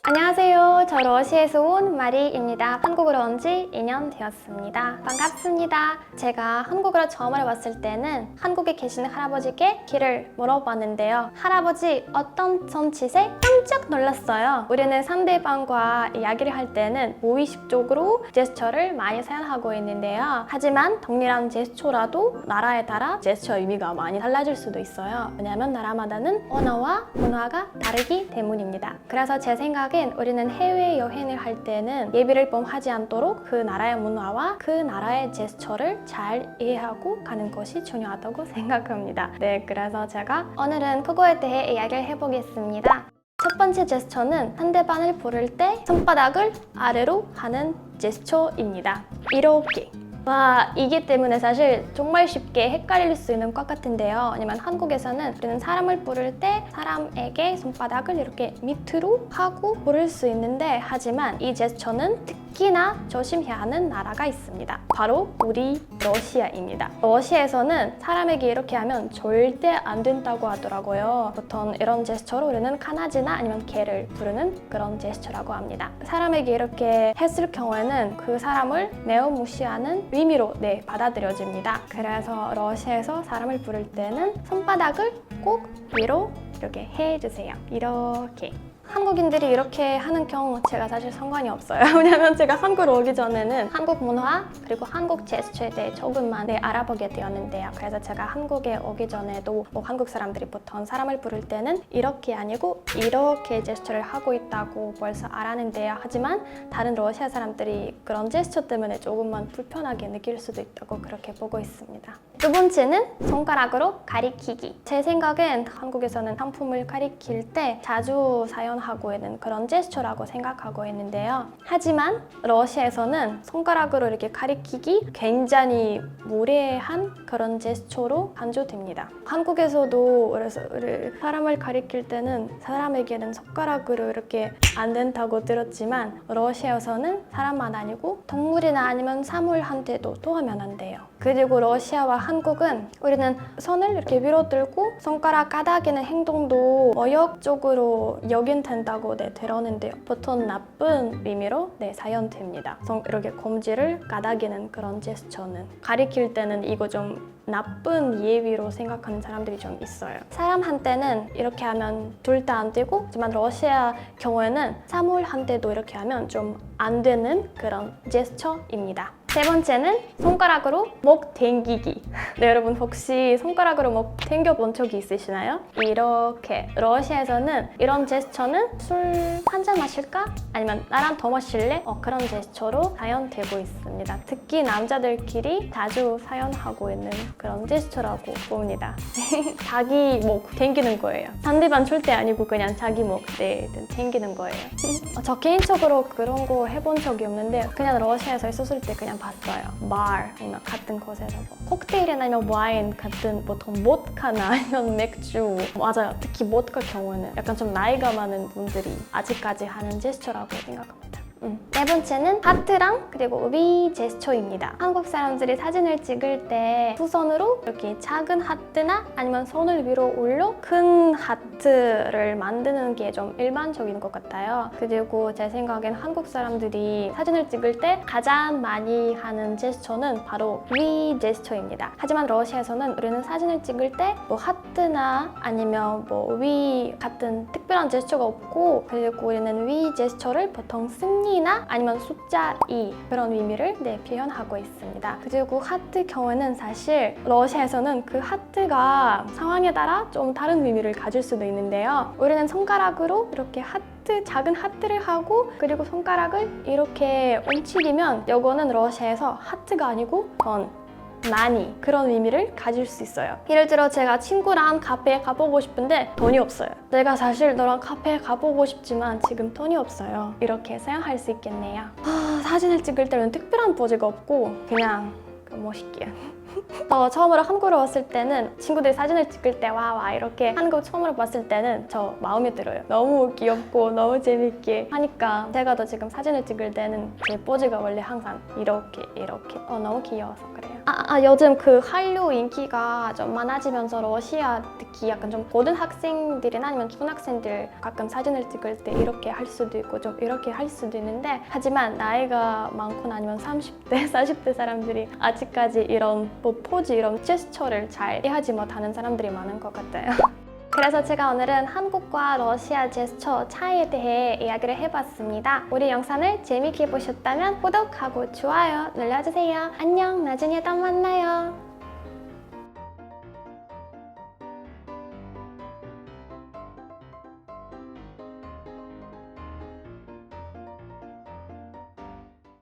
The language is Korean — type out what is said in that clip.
안녕하세요. 저 러시아에서 온 마리입니다. 한국으로 온 지 2년 되었습니다. 반갑습니다. 제가 한국으로 처음으로 왔을 때는 한국에 계시는 할아버지께 길을 물어봤는데요. 할아버지 어떤 손짓에 깜짝 놀랐어요. 우리는 상대방과 이야기를 할 때는 무의식적으로 제스처를 많이 사용하고 있는데요. 하지만 동일한 제스처라도 나라에 따라 제스처 의미가 많이 달라질 수도 있어요. 왜냐하면 나라마다는 언어와 문화가 다르기 때문입니다. 그래서 제 생각엔 우리는 해외여행을 할 때는 예비를 범하지 않도록 그 나라의 문화와 그 나라의 제스처를 잘 이해하고 가는 것이 중요하다고 생각합니다. 네, 그래서 제가 오늘은 그거에 대해 이야기를 해보겠습니다. 첫 번째 제스처는 상대방을 부를 때 손바닥을 아래로 하는 제스처입니다. 이렇게. 와, 이기 때문에 사실 정말 쉽게 헷갈릴 수 있는 것 같은데요. 아니면 한국에서는 우리는 사람을 부를 때 사람에게 손바닥을 이렇게 밑으로 하고 부를 수 있는데, 하지만 이 제스처는 특히나 조심해야 하는 나라가 있습니다. 바로 우리 러시아입니다. 러시아에서는 사람에게 이렇게 하면 절대 안 된다고 하더라고요. 보통 이런 제스처로 우리는 카나지나 아니면 개를 부르는 그런 제스처라고 합니다. 사람에게 이렇게 했을 경우에는 그 사람을 매우 무시하는 의미로 받아들여집니다. 그래서 러시아에서 사람을 부를 때는 손바닥을 꼭 위로 이렇게 해주세요. 이렇게. 한국인들이 이렇게 하는 경우 제가 사실 상관이 없어요. 왜냐면 제가 한국으로 오기 전에는 한국 문화 그리고 한국 제스처에 대해 조금만 알아보게 되었는데요. 그래서 제가 한국에 오기 전에도 한국 사람들이 보통 사람을 부를 때는 이렇게 아니고 이렇게 제스처를 하고 있다고 벌써 알았는데요. 하지만 다른 러시아 사람들이 그런 제스처 때문에 조금만 불편하게 느낄 수도 있다고 그렇게 보고 있습니다. 두 번째는 손가락으로 가리키기. 제 생각엔 한국에서는 상품을 가리킬 때 자주 사용하고 있는 그런 제스처라고 생각하고 있는데요. 하지만 러시아에서는 손가락으로 이렇게 가리키기 굉장히 무례한 그런 제스처로 간주됩니다. 한국에서도 그래서 사람을 가리킬 때는 사람에게는 손가락으로 이렇게 안 된다고 들었지만 러시아에서는 사람만 아니고 동물이나 아니면 사물한테도 또 하면 안 돼요. 그리고 러시아와 한국은 우리는 손을 이렇게 위로 들고 손가락 까다기는 행동도 모욕적으로 여긴된다고 들었는데요. 보통 나쁜 의미로 사용됩니다. 이렇게 검지를 까다기는 그런 제스처는 가리킬 때는 이거 좀 나쁜 예의로 생각하는 사람들이 좀 있어요. 사람한테는 이렇게 하면 절대 안 되고, 하지만 러시아 경우에는 사물한테도 이렇게 하면 좀 안 되는 그런 제스처입니다. 세 번째는 손가락으로 목 땡기기. 네, 여러분 혹시 손가락으로 목 땡겨 본 적이 있으시나요? 이렇게 러시아에서는 이런 제스처는 술 한 잔 마실까? 아니면 나랑 더 마실래? 그런 제스처로 사용되고 있습니다. 특히 남자들끼리 자주 사용하고 있는 그런 제스처라고 봅니다. 자기 목 땡기는 거예요. 상대방 절대 아니고 그냥 자기 목 땡기는 거예요. 저 개인적으로 그런 거 해본 적이 없는데 그냥 러시아에서 있었을 때 그냥 봤어요. bar 아니면 같은 곳에서 콕테일이나 아니면 와인 같은 보통 모카나 아니면 맥주, 맞아요. 특히 모카 경우는 약간 좀 나이가 많은 분들이 아직까지 하는 제스처라고 생각합니다. 네 번째는 하트랑 그리고 위 제스처입니다. 한국 사람들이 사진을 찍을 때 두 손으로 이렇게 작은 하트나 아니면 손을 위로 올려 큰 하트를 만드는 게 좀 일반적인 것 같아요. 그리고 제 생각엔 한국 사람들이 사진을 찍을 때 가장 많이 하는 제스처는 바로 위 제스처입니다. 하지만 러시아에서는 우리는 사진을 찍을 때 하트나 아니면 위 같은 특별한 제스처가 없고, 그리고 우리는 위 제스처를 보통 승리나 아니면 숫자 2 그런 의미를 표현하고 있습니다. 그리고 하트 경우에는 사실 러시아에서는 그 하트가 상황에 따라 좀 다른 의미를 가질 수도 있는데요. 우리는 손가락으로 이렇게 작은 하트를 하고 그리고 손가락을 이렇게 움직이면 이거는 러시아에서 하트가 아니고 던 많이 그런 의미를 가질 수 있어요. 예를 들어 제가 친구랑 카페에 가보고 싶은데 돈이 없어요. 내가 사실 너랑 카페에 가보고 싶지만 지금 돈이 없어요. 이렇게 사용할 수 있겠네요. 사진을 찍을 때는 특별한 포즈가 없고 그냥 멋있게 저 처음으로 한국으로 왔을 때는 친구들이 사진을 찍을 때 와 이렇게 한국 처음으로 봤을 때는 저 마음에 들어요. 너무 귀엽고 너무 재밌게 하니까 제가 더 지금 사진을 찍을 때는 제 포즈가 원래 항상 이렇게 너무 귀여워서 그래요. 요즘 그 한류 인기가 좀 많아지면서 러시아 특히 약간 좀 고등학생들이나 아니면 중학생들 가끔 사진을 찍을 때 이렇게 할 수도 있고 좀 이렇게 할 수도 있는데 하지만 나이가 많거나 아니면 30대, 40대 사람들이 아직까지 이런 뭐 포즈, 이런 제스처를 잘 이해하지 못하는 사람들이 많은 것 같아요. 그래서 제가 오늘은 한국과 러시아 제스처 차이에 대해 이야기를 해봤습니다. 우리 영상을 재밌게 보셨다면 구독하고 좋아요 눌러주세요. 안녕, 나중에 또 만나요.